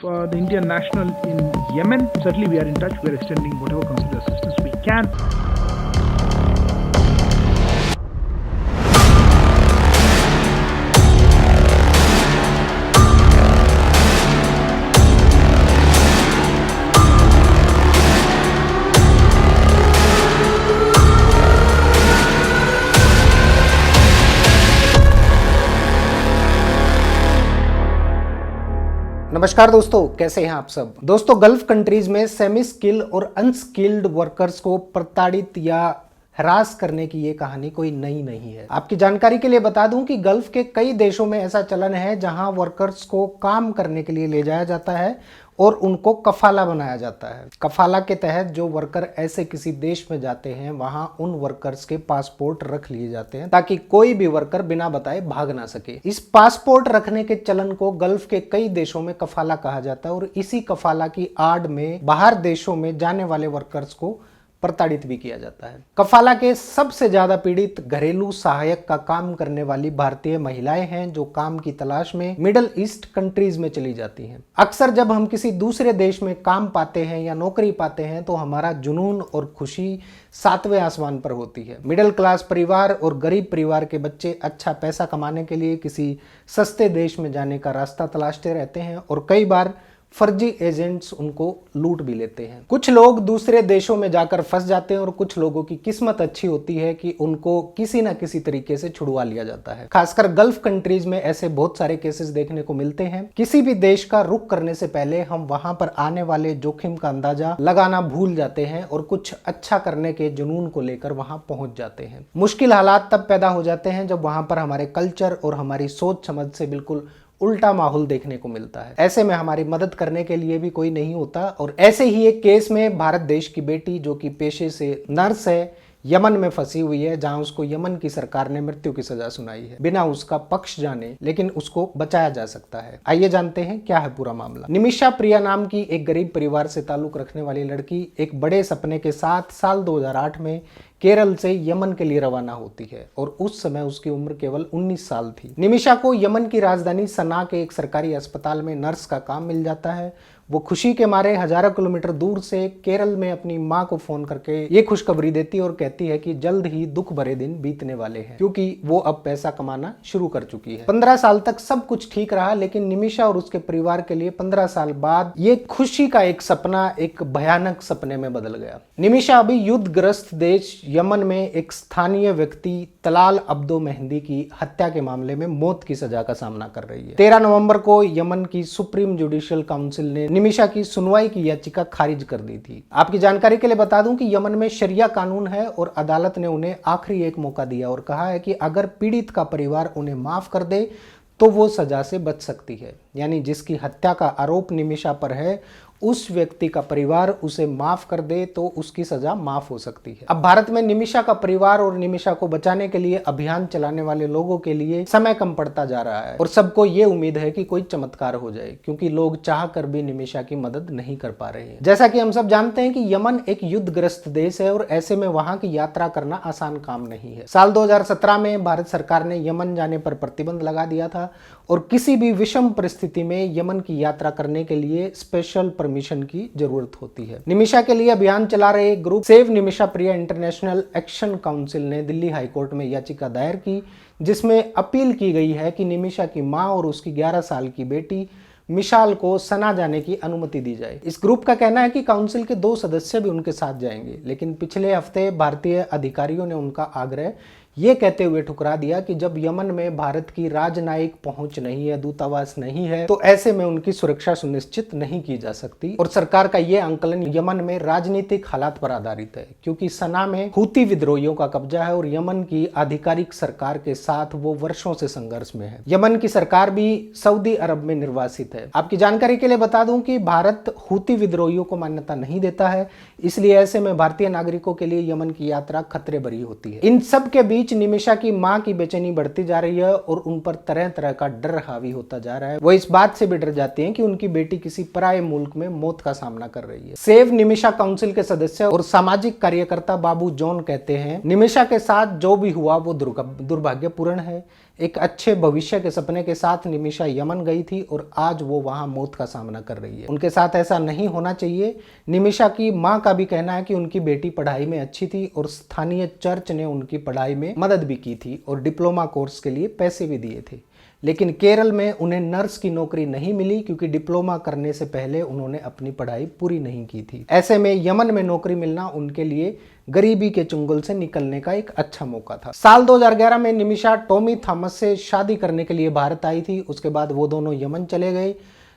the Indian national in Yemen. Certainly, we are in touch. We are extending whatever consular assistance we can. नमस्कार दोस्तों, कैसे हैं आप सब। दोस्तों, गल्फ कंट्रीज में सेमी स्किल और अनस्किल्ड वर्कर्स को प्रताड़ित या हरास करने की ये कहानी कोई नई नहीं है। आपकी जानकारी के लिए बता दूं कि गल्फ के कई देशों में ऐसा चलन है जहां वर्कर्स को काम करने के लिए ले जाया जाता है और उनको कफाला बनाया जाता है। कफाला के तहत जो वर्कर ऐसे किसी देश में जाते हैं वहां उन वर्कर्स के पासपोर्ट रख लिए जाते हैं ताकि कोई भी वर्कर बिना बताए भाग ना सके। इस पासपोर्ट रखने के चलन को गल्फ के कई देशों में कफाला कहा जाता है और इसी कफाला की आड़ में बाहर देशों में जाने वाले वर्कर्स को प्रताड़ित भी किया जाता है। कफाला के सबसे ज्यादा पीड़ित घरेलू सहायक का काम करने वाली भारतीय महिलाएं हैं जो काम की तलाश में मिडिल ईस्ट कंट्रीज में चली जाती हैं। अक्सर जब हम किसी दूसरे देश में काम पाते हैं या नौकरी पाते हैं तो हमारा जुनून और खुशी सातवें आसमान पर होती है। मिडिल क्लास परिवार और गरीब परिवार के बच्चे अच्छा पैसा कमाने के लिए किसी सस्ते देश में जाने का रास्ता तलाशते रहते हैं और कई बार फर्जी एजेंट्स उनको लूट भी लेते हैं। कुछ लोग दूसरे देशों में जाकर फंस जाते हैं और कुछ लोगों की किस्मत अच्छी होती है कि उनको किसी न किसी तरीके से छुड़वा लिया जाता है। खासकर गल्फ कंट्रीज में ऐसे बहुत सारे केसेस देखने को मिलते हैं। किसी भी देश का रुख करने से पहले हम वहां पर आने वाले जोखिम का अंदाजा लगाना भूल जाते हैं और कुछ अच्छा करने के जुनून को लेकर वहां पहुंच जाते हैं। मुश्किल हालात तब पैदा हो जाते हैं जब वहां पर हमारे कल्चर और हमारी सोच समझ से बिल्कुल उल्टा माहौल देखने को मिलता है। ऐसे में हमारी मदद करने के लिए भी कोई नहीं होता। और ऐसे ही एक केस में भारत देश की बेटी जो कि पेशे से नर्स है, यमन में फंसी हुई है जहां उसको यमन की सरकार ने मृत्यु की सजा सुनाई है बिना उसका पक्ष जाने, लेकिन उसको बचाया जा सकता है। आइए जानते हैं क्या है पूरा मामला। निमिषा प्रिया नाम की एक गरीब परिवार से ताल्लुक रखने वाली लड़की एक बड़े सपने के साथ साल 2008 में केरल से यमन के लिए रवाना होती है और उस समय उसकी उम्र केवल 19 साल थी। निमिषा को यमन की राजधानी सना के एक सरकारी अस्पताल में नर्स का काम मिल जाता है। वो खुशी के मारे हजारों किलोमीटर दूर से केरल में अपनी मां को फोन करके ये खुशखबरी देती है और कहती है कि जल्द ही दुख भरे दिन बीतने वाले हैं क्योंकि वो अब पैसा कमाना शुरू कर चुकी है। 15 साल तक सब कुछ ठीक रहा, लेकिन निमिषा और उसके परिवार के लिए 15 साल बाद ये खुशी का एक सपना एक भयानक सपने में बदल गया। निमिषा अभी युद्धग्रस्त देश यमन में एक स्थानीय व्यक्ति तलाल अब्दो मेहंदी की हत्या के मामले में मौत की सजा का सामना कर रही है। 13 नवंबर को यमन की सुप्रीम जुडिशियल काउंसिल ने निमिषा की सुनवाई की याचिका खारिज कर दी थी। आपकी जानकारी के लिए बता दूं कि यमन में शरिया कानून है और अदालत ने उन्हें आखिरी एक मौका दिया और कहा है कि अगर पीड़ित का परिवार उन्हें माफ कर दे तो वो सजा से बच सकती है। यानी जिसकी हत्या का आरोप निमिषा पर है उस व्यक्ति का परिवार उसे माफ कर दे तो उसकी सजा माफ हो सकती है। अब भारत में निमिषा का परिवार और निमिषा को बचाने के लिए अभियान चलाने वाले लोगों के लिए समय कम पड़ता जा रहा है और सबको ये उम्मीद है कि कोई चमत्कार हो जाए क्योंकि लोग चाह कर भी निमिषा की मदद नहीं कर पा रहे हैं। जैसा कि हम सब जानते हैं कि यमन एक युद्धग्रस्त देश है और ऐसे में वहां की यात्रा करना आसान काम नहीं है। साल 2017 में भारत सरकार ने यमन जाने पर प्रतिबंध लगा दिया था और किसी भी विषम परिस्थिति में यमन की यात्रा करने के लिए स्पेशल परमिशन की जरूरत होती है। निमिषा के लिए अभियान चला रहे ग्रुप सेव निमिषा प्रिया इंटरनेशनल एक्शन काउंसिल ने दिल्ली हाईकोर्ट में याचिका दायर की जिसमें अपील की गई है कि निमिषा की मां और उसकी 11 साल की बेटी मिशाल को सना जाने की अनुमति दी जाए। इस ग्रुप का कहना है कि काउंसिल के 2 सदस्य भी उनके साथ जाएंगे, लेकिन पिछले हफ्ते भारतीय अधिकारियों ने उनका आग्रह ये कहते हुए ठुकरा दिया कि जब यमन में भारत की राजनयिक पहुंच नहीं है, दूतावास नहीं है, तो ऐसे में उनकी सुरक्षा सुनिश्चित नहीं की जा सकती। और सरकार का ये आंकलन यमन में राजनीतिक हालात पर आधारित है क्योंकि सना में हूती विद्रोहियों का कब्जा है और यमन की आधिकारिक सरकार के साथ वो वर्षों से संघर्ष में है। यमन की सरकार भी सऊदी अरब में निर्वासित है। आपकी जानकारी के लिए बता दूं कि भारत हूती विद्रोहियों को मान्यता नहीं देता है, इसलिए ऐसे में भारतीय नागरिकों के लिए यमन की यात्रा खतरे भरी होती है। इन सब के बीच निमिषा की मां की बेचैनी बढ़ती जा रही है और उन पर तरह तरह का डर हावी होता जा रहा है। वो इस बात से भी डर जाती हैं कि उनकी बेटी किसी पराये मुल्क में मौत का सामना कर रही है। सेव निमिषा काउंसिल के सदस्य और सामाजिक कार्यकर्ता बाबू जॉन कहते हैं, निमिषा के साथ जो भी हुआ वो दुर्भाग्यपूर्ण है। एक अच्छे भविष्य के सपने के साथ निमिषा यमन गई थी और आज वो वहां मौत का सामना कर रही है। उनके साथ ऐसा नहीं होना चाहिए। निमिषा की मां का भी कहना है कि उनकी बेटी पढ़ाई में अच्छी थी और स्थानीय चर्च ने उनकी पढ़ाई में मदद भी की थी और डिप्लोमा कोर्स के लिए पैसे भी दिए थे। लेकिन केरल में उन्हें नर्स की नौकरी नहीं मिली क्योंकि डिप्लोमा करने से पहले उन्होंने अपनी पढ़ाई पूरी नहीं की थी। ऐसे में यमन में नौकरी मिलना उनके लिए गरीबी के चुंगल से निकलने का एक अच्छा मौका था। साल 2011 में निमिषा टॉमी थॉमस से शादी करने के लिए भारत आई थी। उसके बाद वो दोनों यमन चले गए,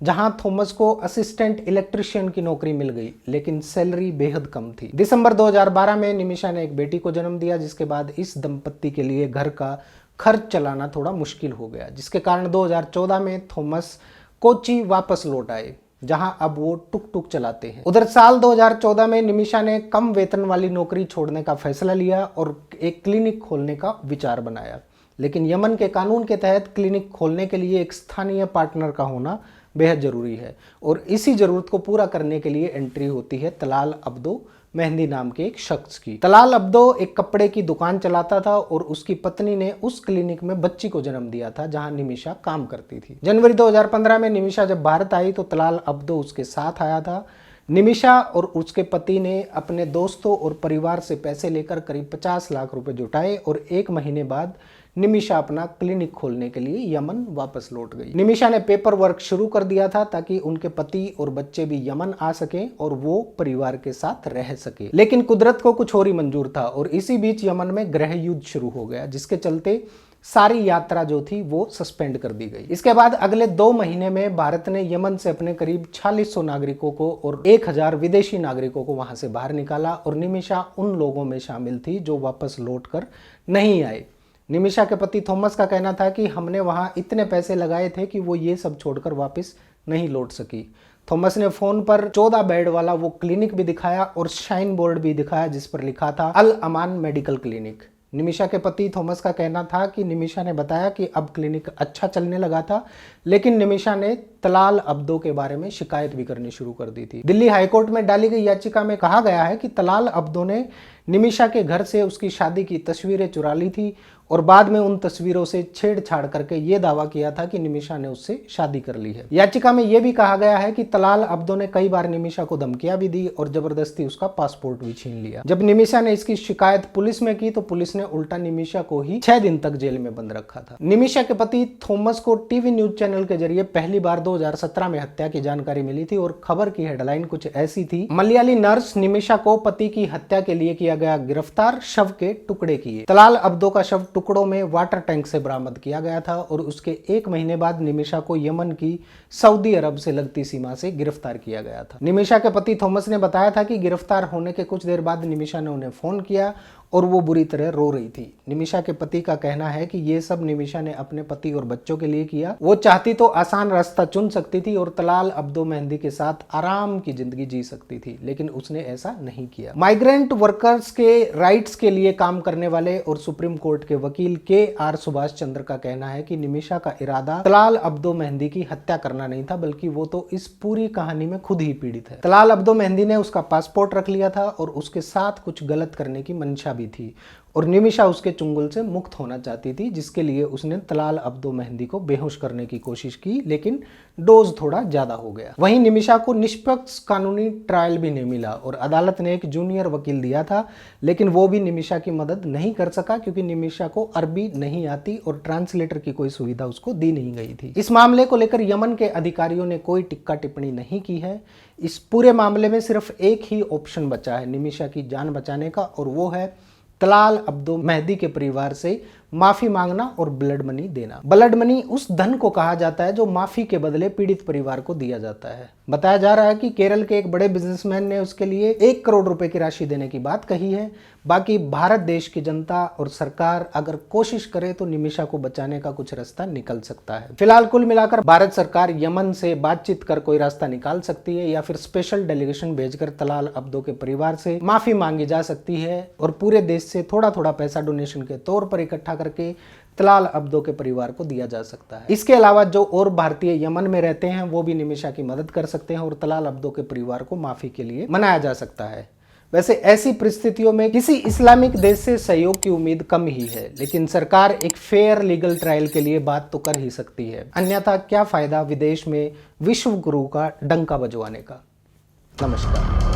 जहां थॉमस को असिस्टेंट इलेक्ट्रिशियन की नौकरी मिल गई, लेकिन सैलरी बेहद कम थी। दिसंबर 2012 में निमिषा ने एक बेटी को जन्म दिया, जिसके बाद इस दंपत्ति के लिए घर का खर्च चलाना थोड़ा मुश्किल हो गया, जिसके कारण 2014 में थॉमस कोच्चि वापस लौट आए, जहां अब वो टुक टुक चलाते हैं। उधर साल 2014 में निमिषा ने कम वेतन वाली नौकरी छोड़ने का फैसला लिया और एक क्लिनिक खोलने का विचार बनाया। लेकिन यमन के कानून के तहत क्लिनिक खोलने के लिए एक स्थानीय पार्टनर का होना बेहद जरूरी है और इसी जरूरत को पूरा करने के लिए एंट्री होती है तलाल अब्दो मेहंदी नाम के एक शख्स की। तलाल अब्दो एक कपड़े की दुकान चलाता था और उसकी पत्नी ने उस क्लिनिक में बच्ची को जन्म दिया था जहां निमिषा काम करती थी। जनवरी 2015 में निमिषा जब भारत आई तो तलाल अब्दो उसके साथ आया था। निमिषा और उसके पति ने अपने दोस्तों और परिवार से पैसे लेकर करीब 50 लाख रुपए जुटाए और एक महीने बाद निमिषा अपना क्लिनिक खोलने के लिए यमन वापस लौट गई। निमिषा ने पेपर वर्क शुरू कर दिया था ताकि उनके पति और बच्चे भी यमन आ सकें और वो परिवार के साथ रह सके। लेकिन कुदरत को कुछ और ही मंजूर था और इसी बीच यमन में गृह युद्ध शुरू हो गया, जिसके चलते सारी यात्रा जो थी वो सस्पेंड कर दी गई। इसके बाद अगले 2 महीने में भारत ने यमन से अपने करीब 4600 नागरिकों को और 1000 विदेशी नागरिकों को वहां से बाहर निकाला और निमिषा उन लोगों में शामिल थी जो वापस लौटकर नहीं आए। निमिषा के पति थॉमस का कहना था कि हमने वहां इतने पैसे लगाए थे कि वो ये सब छोड़कर वापस नहीं लौट सकी। थॉमस ने फोन पर 14 बेड वाला वो क्लिनिक भी दिखाया और शाइन बोर्ड भी दिखाया जिस पर लिखा था अल अमान मेडिकल क्लिनिक। निमिषा के पति थॉमस का कहना था कि निमिषा ने बताया कि अब क्लिनिक अच्छा चलने लगा था, लेकिन निमिषा ने तलाल अब्दो के बारे में शिकायत भी करनी शुरू कर दी थी। दिल्ली हाईकोर्ट में डाली गई याचिका में कहा गया है कि तलाल अब्दो ने निमिषा के घर से उसकी शादी की तस्वीरें चुरा ली थी और बाद में उन तस्वीरों से छेड़छाड़ करके ये दावा किया था कि निमिषा ने उससे शादी कर ली है। याचिका में यह भी कहा गया है कि तलाल अब्दो ने कई बार निमिषा को धमकियां भी दी और जबरदस्ती उसका पासपोर्ट भी छीन लिया। जब निमिषा ने इसकी शिकायत पुलिस में की तो पुलिस ने उल्टा निमिषा को ही 6 दिन तक जेल में बंद रखा था। निमिषा के पति थॉमस को टीवी न्यूज चैनल के जरिए पहली बार 2017 में हत्या की जानकारी मिली थी और खबर की हेडलाइन कुछ ऐसी थी, मलयाली नर्स निमिषा को पति की हत्या के लिए किया गया गिरफ्तार, शव के टुकड़े किए। तलाल अब्दो का शव टुकड़ों में वाटर टैंक से बरामद किया गया था और उसके 1 महीने बाद निमिषा को यमन की सऊदी अरब से लगती सीमा से गिरफ्तार किया गया था। निमिषा के पति थॉमस ने बताया था कि गिरफ्तार होने के कुछ देर बाद निमिषा ने उन्हें फोन किया और वो बुरी तरह रो रही थी। निमिषा के पति का कहना है कि ये सब निमिषा ने अपने पति और बच्चों के लिए किया। वो चाहती तो आसान रास्ता चुन सकती थी और तलाल अब्दो मेहंदी के साथ आराम की जिंदगी जी सकती थी, लेकिन उसने ऐसा नहीं किया। माइग्रेंट वर्कर्स के राइट्स के लिए काम करने वाले और सुप्रीम कोर्ट के वकील के.आर. सुभाष चंद्र का कहना है कि निमिषा का इरादा तलाल अब्दो मेहंदी की हत्या करना नहीं था, बल्कि वो तो इस पूरी कहानी में खुद ही पीड़ित है। तलाल अब्दो मेहंदी ने उसका पासपोर्ट रख लिया था और उसके साथ कुछ गलत करने की मंशा थी और निमिषा उसके चुंगल से मुक्त होना चाहती थी, जिसके लिए उसने तलाल अब्दो मेहंदी को बेहोश करने की कोशिश की, लेकिन डोज थोड़ा ज्यादा हो गया। वहीं निमिषा को निष्पक्ष कानूनी ट्रायल भी नहीं मिला और अदालत ने एक जूनियर वकील दिया था, लेकिन वो भी निमिषा की मदद नहीं कर सका क्योंकि निमिषा को अरबी नहीं आती और ट्रांसलेटर की कोई सुविधा उसको दी नहीं गई थी। इस मामले को लेकर यमन के अधिकारियों ने कोई टिक्का टिप्पणी नहीं की है। इस पूरे मामले में सिर्फ एक ही ऑप्शन बचा है निमिषा की जान बचाने का, और वो है तलाल अब्दो मेहंदी के परिवार से माफी मांगना और ब्लड मनी देना। ब्लड मनी उस धन को कहा जाता है जो माफी के बदले पीड़ित परिवार को दिया जाता है। बताया जा रहा है कि केरल के एक बड़े बिजनेसमैन ने उसके लिए 1 करोड़ रुपए की राशि देने की बात कही है। बाकी भारत देश की जनता और सरकार अगर कोशिश करे तो निमिषा को बचाने का कुछ रास्ता निकल सकता है। फिलहाल कुल मिलाकर भारत सरकार यमन से बातचीत कर कोई रास्ता निकाल सकती है या फिर स्पेशल डेलीगेशन भेजकर तलाल अब्दो के परिवार से माफी मांगी जा सकती है और पूरे देश से थोड़ा थोड़ा पैसा डोनेशन के तौर पर इकट्ठा करके तलाल अब्दो के परिवार को दिया जा सकता है। इसके अलावा जो और भारतीय यमन में रहते हैं वो भी निमिषा की मदद कर सकते हैं और तलाल अब्दो के परिवार को माफी के लिए मनाया जा सकता है। वैसे ऐसी परिस्थितियों में किसी इस्लामिक देश से सहयोग की उम्मीद कम ही है, लेकिन सरकार एक फेयर लीगल ट्रायल के लिए बात तो कर ही सकती है, अन्यथा क्या फायदा विदेश में विश्व गुरु का डंका बजवाने का। नमस्कार।